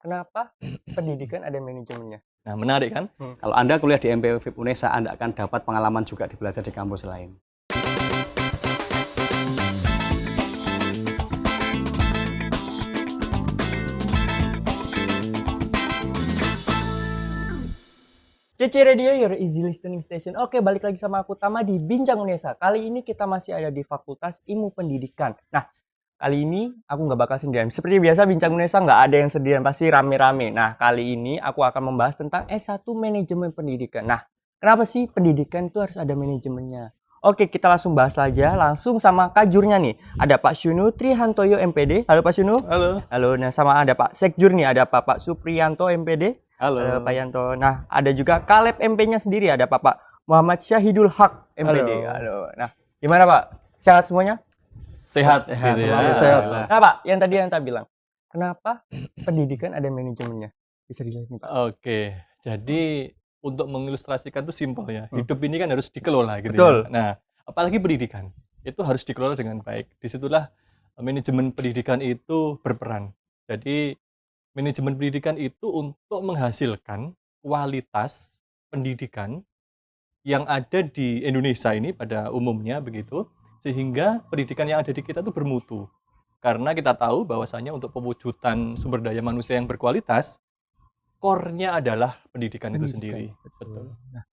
Kenapa pendidikan ada manajemennya? Nah, menarik kan? Kalau Anda kuliah di MP FIP UNESA, Anda akan dapat pengalaman juga di belajar di kampus lain. DC Radio, your easy listening station. Oke, balik lagi sama aku Tama di Bincang Unesa. Kali ini kita masih ada di Fakultas Ilmu Pendidikan. Nah, kali ini aku nggak bakal sendirian. Seperti biasa, Bincang Unesa nggak ada yang sendirian, pasti rame-rame. Nah, kali ini aku akan membahas tentang S1 Manajemen Pendidikan. Nah, kenapa sih pendidikan itu harus ada manajemennya? Oke, kita langsung bahas aja, langsung sama kajurnya nih. Ada Pak Syunu Trihantoyo MPD. Halo Pak Syunu. Halo. Halo, nah sama ada Pak Sekjur nih, ada Pak Supriyanto MPD. Halo. Pak Yanto. Nah, ada juga Kaleb MP-nya sendiri, ada Pak Muhammad Syahidul Haq MPD. Halo. Nah, gimana Pak? Sehat semuanya? Sehat. Sehat, gitu selalu ya. sehat. Nah Pak, yang tadi yang bilang, kenapa pendidikan ada manajemennya? Bisa dijelasin Pak? Oke, jadi untuk mengilustrasikan itu simpel ya. Hidup ini kan harus dikelola gitu Betul. ya. Nah, apalagi pendidikan. Itu harus dikelola dengan baik. Disitulah manajemen pendidikan itu berperan. Jadi manajemen pendidikan itu untuk menghasilkan kualitas pendidikan yang ada di Indonesia ini pada umumnya begitu, sehingga pendidikan yang ada di kita itu bermutu. Karena kita tahu bahwasanya untuk pewujudan sumber daya manusia yang berkualitas, core-nya adalah pendidikan itu sendiri. Betul. Nah,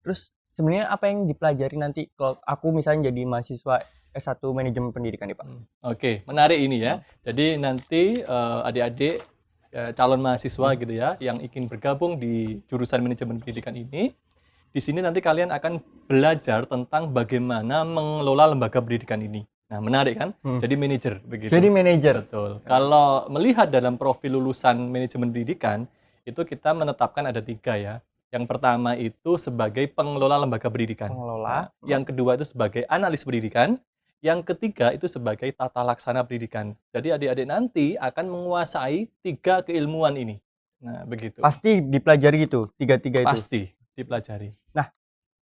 terus sebenarnya apa yang dipelajari nanti kalau aku misalnya jadi mahasiswa S1 Manajemen Pendidikan nih Pak? Oke, menarik ini ya. Jadi nanti adik-adik calon mahasiswa gitu ya yang ingin bergabung di jurusan manajemen pendidikan ini, di sini nanti kalian akan belajar tentang bagaimana mengelola lembaga pendidikan ini. Nah, menarik kan? Jadi manajer begitu. Jadi manajer. Betul. Kalau melihat dalam profil lulusan manajemen pendidikan, itu kita menetapkan ada 3 ya. Yang pertama itu sebagai pengelola lembaga pendidikan. Pengelola. Nah, yang kedua itu sebagai analis pendidikan. Yang ketiga itu sebagai tata laksana pendidikan. Jadi adik-adik nanti akan menguasai 3 keilmuan ini. Nah, begitu. Pasti dipelajari gitu, tiga-tiga itu. Pasti dipelajari. Nah,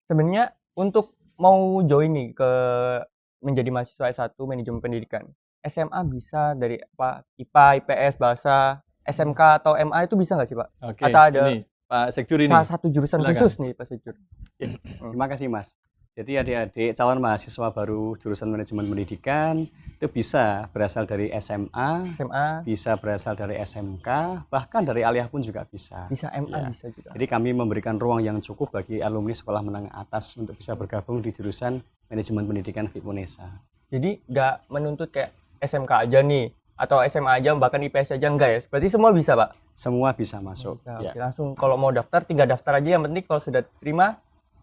sebenarnya untuk mau join nih ke menjadi mahasiswa S1 Manajemen Pendidikan, SMA bisa dari apa? IPA, IPS, bahasa, SMK atau MA itu bisa nggak sih Pak? Oke, Atau ada ini Pak Sekjur ini. salah satu jurusan Silakan. khusus nih Pak Sekjur? Terima kasih Mas. Jadi adik-adik calon mahasiswa baru jurusan manajemen pendidikan itu bisa berasal dari SMA, bisa berasal dari SMK, bahkan dari aliyah pun juga bisa. Bisa MA, Ya. bisa juga. Jadi kami memberikan ruang yang cukup bagi alumni sekolah menengah atas untuk bisa bergabung di jurusan manajemen pendidikan FIP UNESA. Jadi nggak menuntut kayak SMK aja nih, atau SMA aja, bahkan IPS aja enggak ya? Berarti semua bisa Pak? Semua bisa masuk. Bisa. Ya. Oke, langsung kalau mau daftar, 3 daftar aja, yang penting kalau sudah terima,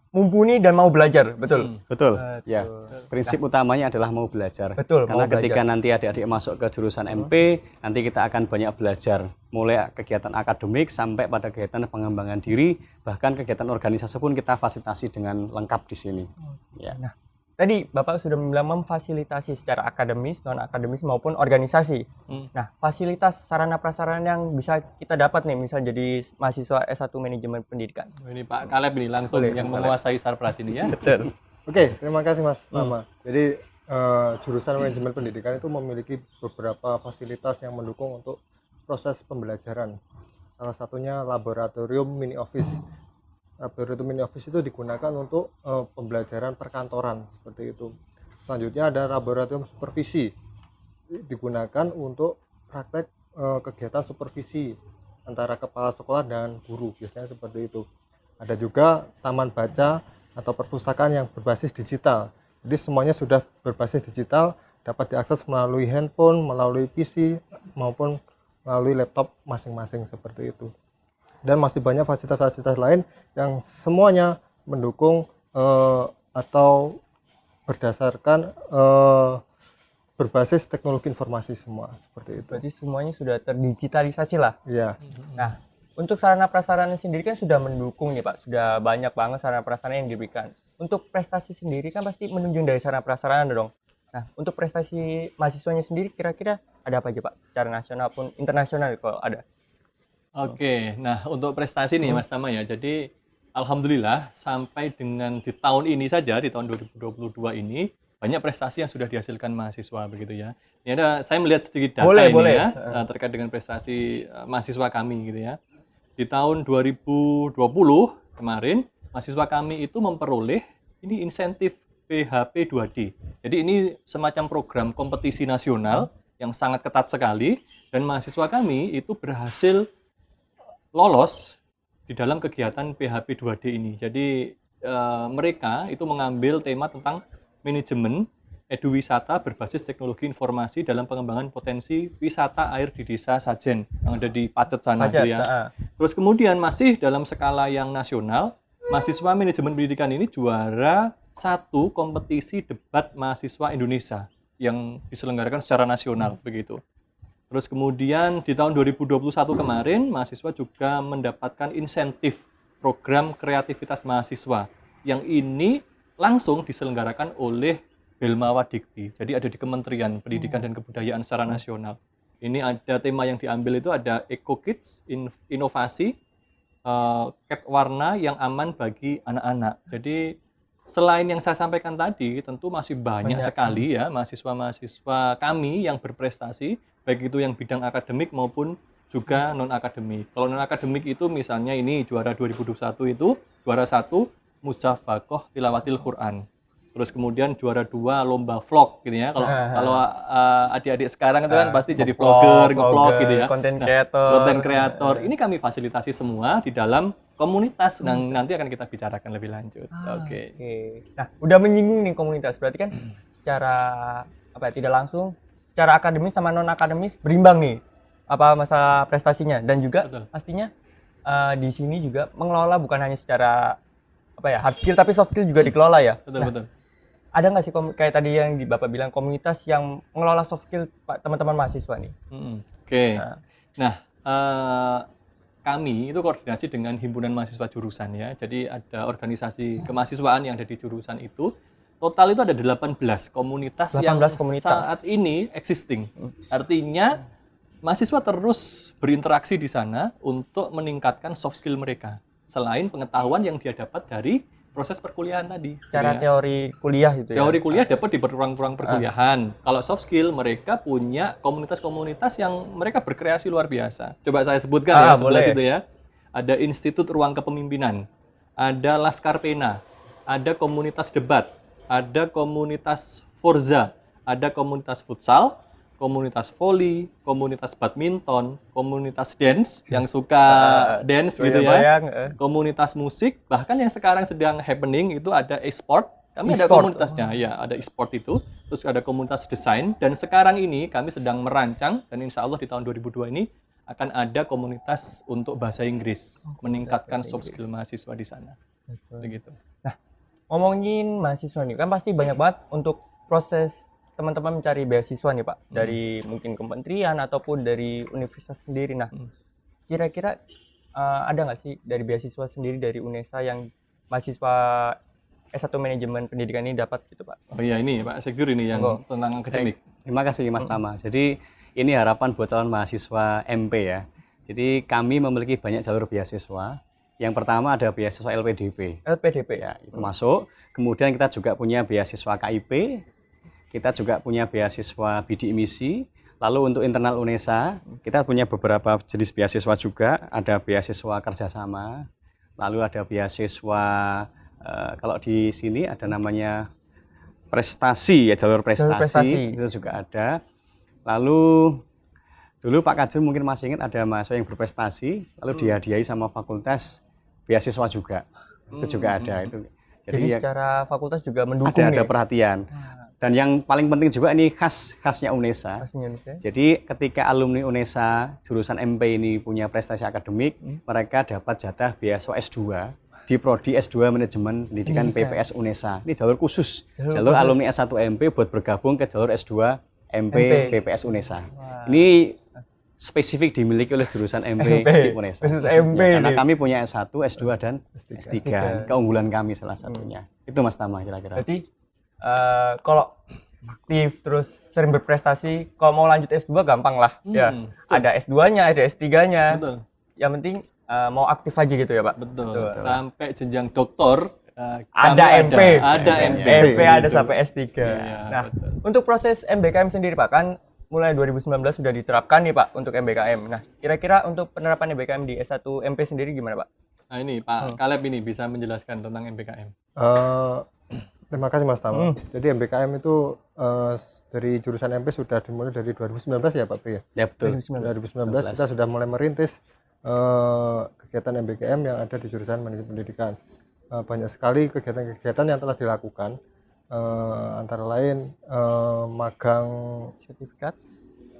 mumpuni dan mau belajar, betul? Betul. Betul. Ya. Prinsip utamanya adalah mau belajar. Betul, Karena mau ketika belajar. nanti adik-adik masuk ke jurusan MP, nanti kita akan banyak belajar. Mulai kegiatan akademik sampai pada kegiatan pengembangan diri, bahkan kegiatan organisasi pun kita fasilitasi dengan lengkap di sini. Ya. Nah, tadi Bapak sudah bilang memfasilitasi secara akademis, non-akademis maupun organisasi. Nah, fasilitas sarana-prasarana yang bisa kita dapat nih, misal jadi mahasiswa S1 Manajemen Pendidikan. Ini Pak Kaleb ini langsung Boleh, yang Kaleb. menguasai sarpras ini ya. Betul. Oke, terima kasih Mas Tama. Jadi jurusan manajemen pendidikan itu memiliki beberapa fasilitas yang mendukung untuk proses pembelajaran. Salah satunya laboratorium mini office. Laboratorium mini office itu digunakan untuk pembelajaran perkantoran seperti itu. Selanjutnya ada laboratorium supervisi. Digunakan untuk praktek kegiatan supervisi antara kepala sekolah dan guru, biasanya seperti itu. Ada juga taman baca atau perpustakaan yang berbasis digital. Jadi semuanya sudah berbasis digital, dapat diakses melalui handphone, melalui PC, maupun melalui laptop masing-masing seperti itu. Dan masih banyak fasilitas-fasilitas lain yang semuanya mendukung atau berdasarkan berbasis teknologi informasi semua seperti itu. Berarti semuanya sudah terdigitalisasi lah. Iya. Nah, untuk sarana prasarana sendiri kan sudah mendukung nih Pak, sudah banyak banget sarana prasarana yang diberikan. Untuk prestasi sendiri kan pasti menunjang dari sarana prasarana dong. Nah, untuk prestasi mahasiswanya sendiri kira-kira ada apa aja Pak? Secara nasional pun internasional kalau ada. Oke, nah untuk prestasi nih Mas Tama ya, jadi alhamdulillah sampai dengan di tahun ini saja, di tahun 2022 ini, banyak prestasi yang sudah dihasilkan mahasiswa begitu ya. Ini saya melihat sedikit data Boleh, ini boleh. ya terkait dengan prestasi mahasiswa kami gitu ya. Di tahun 2020 kemarin mahasiswa kami itu memperoleh ini insentif PHP 2D. Jadi ini semacam program kompetisi nasional yang sangat ketat sekali dan mahasiswa kami itu berhasil lolos di dalam kegiatan PHP 2D ini. Jadi mereka itu mengambil tema tentang manajemen eduwisata berbasis teknologi informasi dalam pengembangan potensi wisata air di Desa Sajen yang ada di Pacet sana Pacet, gitu ya. Terus kemudian masih dalam skala yang nasional, mahasiswa manajemen pendidikan ini juara 1 kompetisi debat mahasiswa Indonesia yang diselenggarakan secara nasional begitu. Terus kemudian di tahun 2021 kemarin mahasiswa juga mendapatkan insentif program kreativitas mahasiswa yang ini langsung diselenggarakan oleh Belmawa Dikti. Jadi ada di Kementerian Pendidikan dan Kebudayaan secara nasional. Ini ada tema yang diambil itu ada Eco Kids, inovasi, cat warna yang aman bagi anak-anak. Jadi selain yang saya sampaikan tadi, tentu masih banyak sekali ya mahasiswa-mahasiswa kami yang berprestasi, baik itu yang bidang akademik maupun juga non-akademik. Kalau non-akademik itu misalnya ini juara 2021 itu, juara 1 Muzafakoh Tilawatil Quran. Terus kemudian juara 2 lomba vlog gitu ya. Kalau adik-adik sekarang itu kan pasti jadi vlogger, nge-vlog gitu ya. Content creator. Ini kami fasilitasi semua di dalam komunitas yang nanti akan kita bicarakan lebih lanjut. Oke. Nah, udah menyinggung nih komunitas. Berarti kan secara tidak langsung secara akademis sama non akademis berimbang nih masa prestasinya dan juga pastinya di sini juga mengelola bukan hanya secara hard skill tapi soft skill juga dikelola ya. Betul. Ada nggak sih kayak tadi yang Bapak bilang komunitas yang mengelola soft skill teman-teman mahasiswa nih? Oke. Nah, kami itu koordinasi dengan himpunan mahasiswa jurusan ya. Jadi ada organisasi kemahasiswaan yang ada di jurusan itu. Total itu ada 18 komunitas yang saat ini existing. Artinya mahasiswa terus berinteraksi di sana untuk meningkatkan soft skill mereka. Selain pengetahuan yang dia dapat dari proses perkuliahan tadi. Cara teori kuliah gitu ya? Teori kuliah dapat di ruang-ruang perkuliahan. Kalau soft skill mereka punya komunitas-komunitas yang mereka berkreasi luar biasa. Coba saya sebutkan ya sebelah situ ya. Ada Institut Ruang Kepemimpinan, ada Laskar Pena, ada komunitas debat, ada komunitas Forza, ada komunitas futsal, komunitas volley, komunitas badminton, komunitas dance yang suka dance gitu ya, komunitas musik, bahkan yang sekarang sedang happening itu ada e-sport. Kami ada komunitasnya, ya ada e-sport itu, terus ada komunitas desain, dan sekarang ini kami sedang merancang, dan insya Allah di tahun 2002 ini akan ada komunitas untuk bahasa Inggris, meningkatkan soft skill mahasiswa di sana. Begitu. Nah, ngomongin mahasiswa nih, kan pasti banyak banget untuk proses teman-teman mencari beasiswa nih Pak, dari mungkin kementerian ataupun dari universitas sendiri. Nah, kira-kira ada nggak sih dari beasiswa sendiri dari UNESA yang mahasiswa S1 Manajemen Pendidikan ini dapat gitu Pak? Oh iya ini Pak Segur ini yang tentang akademik. Terima kasih Mas Tama. Jadi ini harapan buat calon mahasiswa MP ya. Jadi kami memiliki banyak jalur beasiswa. Yang pertama ada beasiswa LPDP. LPDP ya, itu masuk. Kemudian kita juga punya beasiswa KIP. Kita juga punya beasiswa bidik misi. Lalu untuk internal UNESA, kita punya beberapa jenis beasiswa juga. Ada beasiswa kerjasama. Lalu ada beasiswa kalau di sini ada namanya prestasi ya, jalur prestasi. Itu juga ada. Lalu dulu Pak Kajun mungkin masih ingat ada mahasiswa yang berprestasi lalu dihadiahi sama fakultas beasiswa juga. Itu juga ada itu. Jadi secara fakultas juga mendukung ada perhatian. Dan yang paling penting juga ini khasnya UNESA. Jadi ketika alumni UNESA jurusan MP ini punya prestasi akademik, mereka dapat jatah beasiswa S2 di prodi S2 Manajemen Pendidikan PPS UNESA. Ini jalur khusus. Jalur alumni S1 MP buat bergabung ke jalur S2 MP PPS UNESA. Ini spesifik dimiliki oleh jurusan MP di UNESA. Karena kami punya S1, S2 dan S3. Keunggulan kami salah satunya. Itu Mas Tama kira-kira. Berarti kalau aktif terus sering berprestasi, kalau mau lanjut S2 gampang lah. Ya, ada S2-nya, ada S3-nya. Betul. Yang penting mau aktif aja gitu ya Pak. Betul. Sampai jenjang doktor Ada kami MP. Ada MP. MP ada gitu. sampai S3. Iya, Nah, betul. untuk proses MBKM sendiri Pak, kan mulai 2019 sudah diterapkan nih Pak untuk MBKM. Nah, kira-kira untuk penerapan MBKM di S1 MP sendiri gimana Pak? Nah ini Pak Caleb ini bisa menjelaskan tentang MBKM. Terima kasih Mas Tama. Jadi MBKM itu dari jurusan MP sudah dimulai dari 2019 ya Pak Pri ya? Ya betul. 2019 kita sudah mulai merintis kegiatan MBKM yang ada di jurusan manajemen pendidikan. Banyak sekali kegiatan-kegiatan yang telah dilakukan, antara lain magang Sertifikat?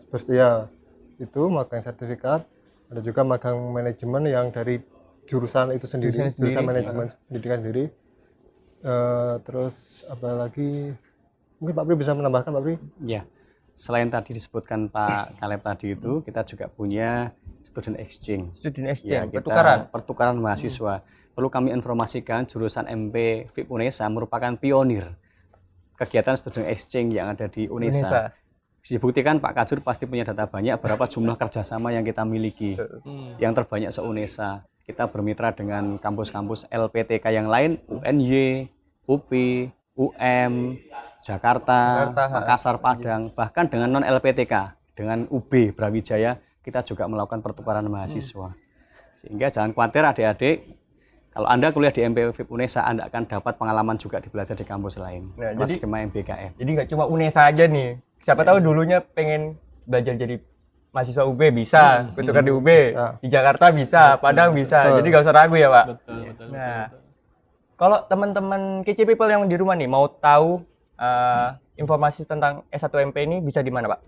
seperti ya itu magang sertifikat, ada juga magang manajemen yang dari jurusan itu sendiri, jurusan manajemen pendidikan sendiri. Terus apa lagi? Mungkin Pak Pri bisa menambahkan Pak Pri? Ya, selain tadi disebutkan Pak Caleb tadi itu, kita juga punya student exchange. Student Ya, exchange, kita pertukaran mahasiswa. Perlu kami informasikan, jurusan MP FIP UNESA merupakan pionir kegiatan student exchange yang ada di UNESA. Dibuktikan Pak Kajur pasti punya data banyak berapa jumlah kerjasama yang kita miliki. Yang terbanyak se-UNESA. Kita bermitra dengan kampus-kampus LPTK yang lain, UNY, UPI, UM, Jakarta, Makassar, Padang, bahkan dengan non-LPTK, dengan UB, Brawijaya, kita juga melakukan pertukaran mahasiswa. Sehingga jangan khawatir adik-adik, kalau Anda kuliah di MP FIP UNESA, Anda akan dapat pengalaman juga belajar di kampus lain. Nah, jadi skema Jadi MBKM. nggak cuma UNESA aja nih. Siapa tahu dulunya pengen belajar jadi mahasiswa UB bisa, bertukar di UB, di Jakarta bisa, Padang bisa. Jadi nggak usah ragu ya Pak. Betul. Nah, kalau teman-teman KC People yang di rumah nih mau tahu informasi tentang S1 MP ini bisa di mana Pak?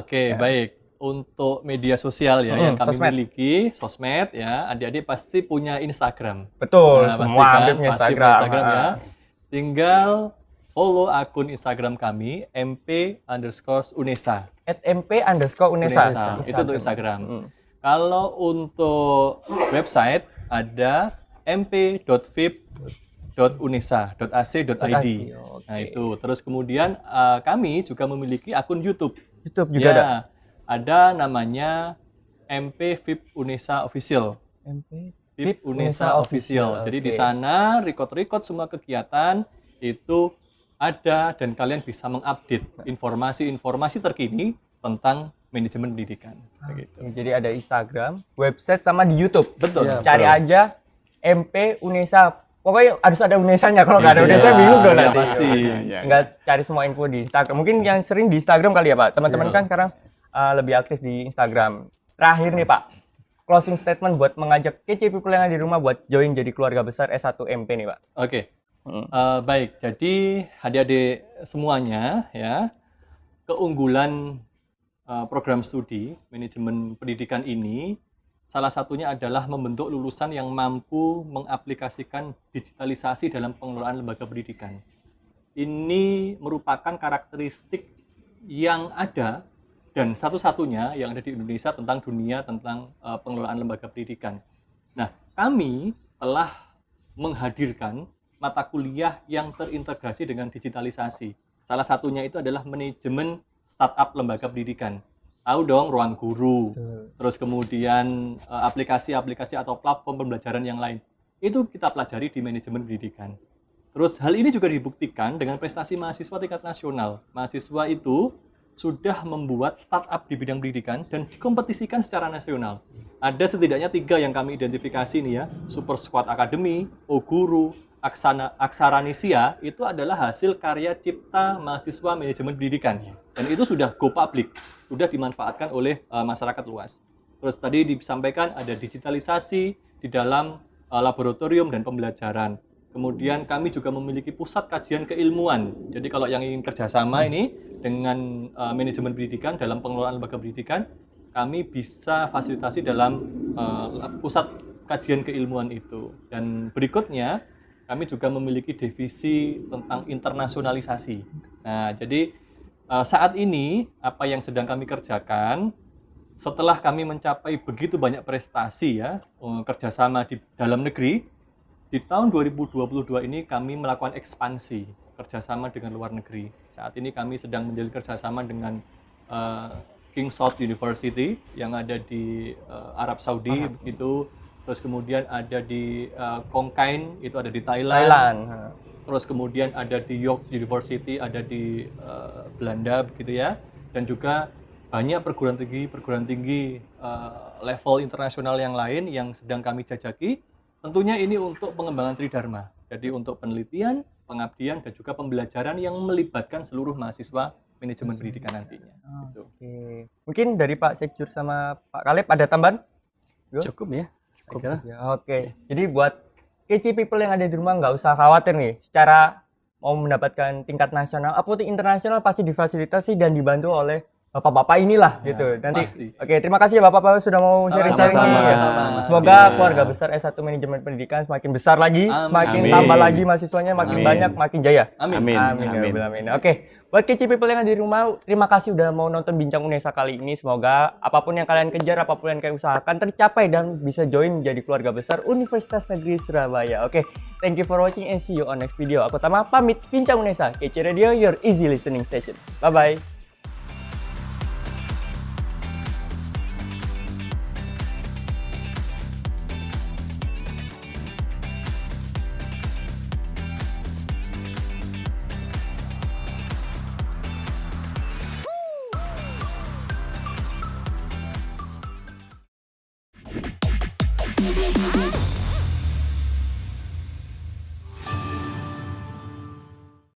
Oke, baik. Untuk media sosial ya yang kami sosmed. miliki, sosmed ya, adik-adik pasti punya Instagram. Betul, Nah, semua hampir punya pasti Instagram. Instagram ya. Tinggal follow akun Instagram kami MP_UNESA. @mp_unesa. Itu untuk Instagram. Kalau untuk website ada mp.vip.unesa.ac.id. Nah itu. Terus kemudian kami juga memiliki akun YouTube. YouTube juga ada. Ada namanya MP VIP Unesa Official. MP VIP Unesa Official. Jadi di sana record semua kegiatan itu ada dan kalian bisa mengupdate informasi-informasi terkini tentang manajemen pendidikan. Begitu. Jadi ada Instagram, website sama di YouTube. Betul. Iya. Cari aja MP Unesa. Pokoknya harus ada Unesanya. Kalau nggak ada Unesa bingung dong nanti. Pasti. Nggak cari semua info di Instagram. Mungkin yang sering di Instagram kali ya Pak. Teman-teman kan sekarang lebih aktif di Instagram. Terakhir nih Pak, closing statement buat mengajak KC People yang ada di rumah buat join jadi keluarga besar S1 MP nih Pak. Oke. Baik, jadi adik-adik semuanya ya, keunggulan program studi manajemen pendidikan ini salah satunya adalah membentuk lulusan yang mampu mengaplikasikan digitalisasi dalam pengelolaan lembaga pendidikan. Ini merupakan karakteristik yang ada dan satu-satunya yang ada di Indonesia tentang pengelolaan lembaga pendidikan. Nah, kami telah menghadirkan mata kuliah yang terintegrasi dengan digitalisasi. Salah satunya itu adalah manajemen startup lembaga pendidikan. Tahu dong ruang guru, terus kemudian aplikasi-aplikasi atau platform pembelajaran yang lain. Itu kita pelajari di manajemen pendidikan. Terus hal ini juga dibuktikan dengan prestasi mahasiswa tingkat nasional. Mahasiswa itu sudah membuat startup di bidang pendidikan dan dikompetisikan secara nasional. Ada setidaknya 3 yang kami identifikasi nih ya, Super Squad Academy, Oguru, Aksaranisia, itu adalah hasil karya cipta mahasiswa manajemen pendidikan. Dan itu sudah go public, sudah dimanfaatkan oleh masyarakat luas. Terus tadi disampaikan ada digitalisasi di dalam laboratorium dan pembelajaran. Kemudian kami juga memiliki pusat kajian keilmuan. Jadi kalau yang ingin kerjasama ini dengan manajemen pendidikan dalam pengelolaan lembaga pendidikan, kami bisa fasilitasi dalam pusat kajian keilmuan itu. Dan berikutnya, kami juga memiliki divisi tentang internasionalisasi. Nah, jadi saat ini apa yang sedang kami kerjakan, setelah kami mencapai begitu banyak prestasi ya, kerjasama di dalam negeri, di tahun 2022 ini kami melakukan ekspansi kerjasama dengan luar negeri. Saat ini kami sedang menjalin kerjasama dengan King Saud University yang ada di Arab Saudi begitu. terus kemudian ada di Kongkain, itu ada di Thailand. Thailand. Terus kemudian ada di York University, ada di Belanda begitu ya. Dan juga banyak perguruan tinggi level internasional yang lain yang sedang kami jajaki. Tentunya ini untuk pengembangan Tridharma. Jadi untuk penelitian, pengabdian, dan juga pembelajaran yang melibatkan seluruh mahasiswa manajemen pendidikan nantinya. Gitu. Oke. Mungkin dari Pak Sekjur sama Pak Kaleb ada tambahan? Cukup ya. Cukup. Ya, oke. Jadi buat kece people yang ada di rumah nggak usah khawatir nih. Secara mau mendapatkan tingkat nasional, apalagi internasional pasti difasilitasi dan dibantu oleh bapak-bapak inilah Ya, gitu. Nanti pasti. Oke, terima kasih ya bapak-bapak sudah mau sharing-sharing Sama-sama. nih. Ya. Sama-sama. Semoga Iya. keluarga besar S1 Manajemen Pendidikan semakin besar lagi, Amin. semakin Amin. tambah lagi mahasiswanya, makin Amin. banyak, makin jaya. Amin. Amin. Amin. Ya Amin. Rabbal Alamin. Oke, buat kece people yang ada di rumah, terima kasih udah mau nonton Bincang Unesa kali ini. Semoga apapun yang kalian kejar, apapun yang kalian usahakan tercapai dan bisa join jadi keluarga besar Universitas Negeri Surabaya. Oke, thank you for watching and see you on next video. Aku Tama pamit, Bincang Unesa, Kece Radio, your easy listening station. Bye-bye.